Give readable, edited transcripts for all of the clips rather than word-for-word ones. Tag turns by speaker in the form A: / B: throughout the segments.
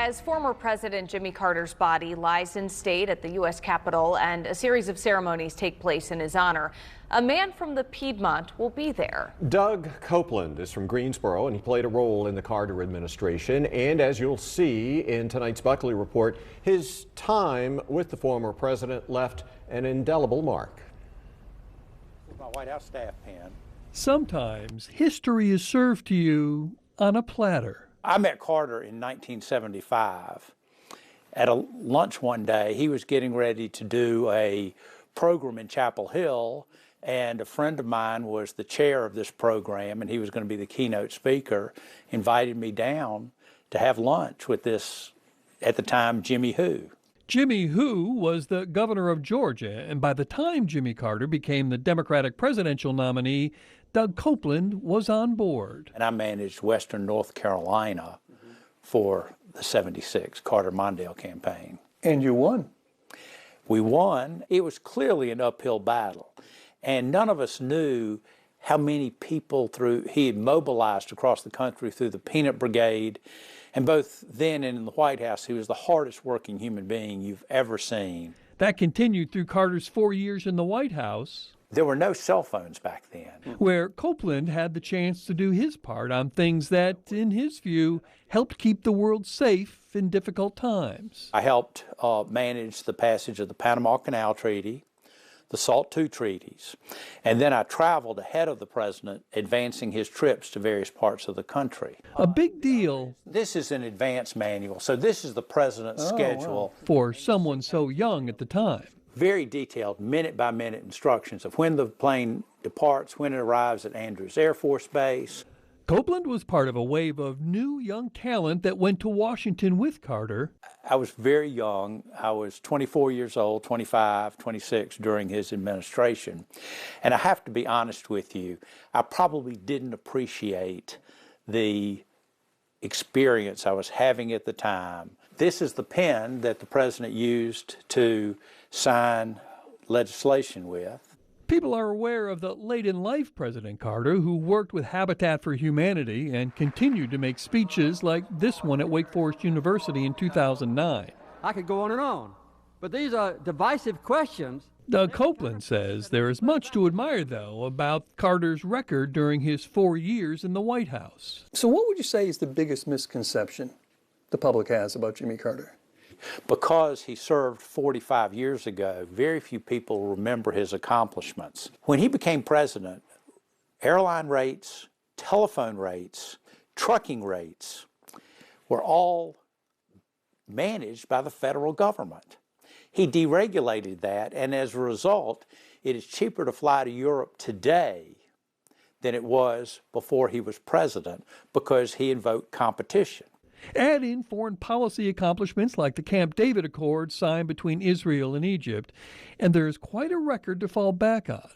A: As former President Jimmy Carter's body lies in state at the U.S. Capitol and a series of ceremonies take place in his honor, a man from the Piedmont will be there.
B: Doug Copeland is from Greensboro, and he played a role in the Carter administration. And as you'll see in tonight's Buckley Report, his time with the former president left an indelible mark.
C: My White House staff pen.
D: Sometimes history is served to you on a platter.
C: I met Carter in 1975 at a lunch one day. He was getting ready to do a program in Chapel Hill, and a friend of mine was the chair of this program, and he was going to be the keynote speaker, invited me down to have lunch with this, at the time, Jimmy Who.
D: Jimmy Who was the governor of Georgia, and by the time Jimmy Carter became the Democratic presidential nominee, Doug Copeland was on board.
C: And I managed Western North Carolina for the 76 Carter-Mondale campaign.
E: And you won.
C: We won. It was clearly an uphill battle, and none of us knew how many people he had mobilized across the country through the Peanut Brigade. And both then and in the White House, he was the hardest working human being you've ever seen.
D: That continued through Carter's 4 years in the White House.
C: There were no cell phones back then.
D: Where Copeland had the chance to do his part on things that, in his view, helped keep the world safe in difficult times.
C: I helped manage the passage of the Panama Canal Treaty, the SALT II treaties, and then I traveled ahead of the president, advancing his trips to various parts of the country.
D: A big deal.
C: This is an advance manual, so this is the president's schedule.
D: Wow. For someone so young at the time.
C: Very detailed, minute-by-minute instructions of when the plane departs, when it arrives at Andrews Air Force Base.
D: Copeland was part of a wave of new young talent that went to Washington with Carter.
C: I was very young. I was 24 years old, 25, 26 during his administration. And I have to be honest with you, I probably didn't appreciate the experience I was having at the time. This is the pen that the president used to sign legislation with.
D: People are aware of the late-in-life President Carter, who worked with Habitat for Humanity and continued to make speeches like this one at Wake Forest University in 2009.
F: I could go on, but these are divisive questions.
D: Doug Copeland says there is much to admire, though, about Carter's record during his 4 years in the White House.
E: So what would you say is the biggest misconception the public has about Jimmy Carter?
C: Because he served 45 years ago, very few people remember his accomplishments. When he became president, airline rates, telephone rates, trucking rates were all managed by the federal government. He deregulated that, and as a result, it is cheaper to fly to Europe today than it was before he was president because he invoked competition.
D: Add in foreign policy accomplishments like the Camp David Accord signed between Israel and Egypt, and there's quite a record to fall back on.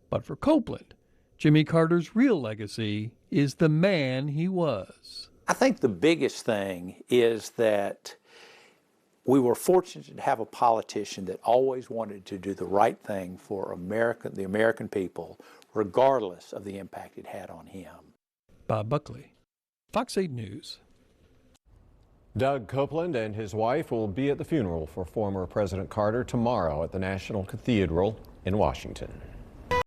D: But for Copeland, Jimmy Carter's real legacy is the man he was.
C: I think the biggest thing is that we were fortunate to have a politician that always wanted to do the right thing for the American people, regardless of the impact it had on him.
D: Bob Buckley, Fox 8 News.
B: Doug Copeland and his wife will be at the funeral for former President Carter tomorrow at the National Cathedral in Washington.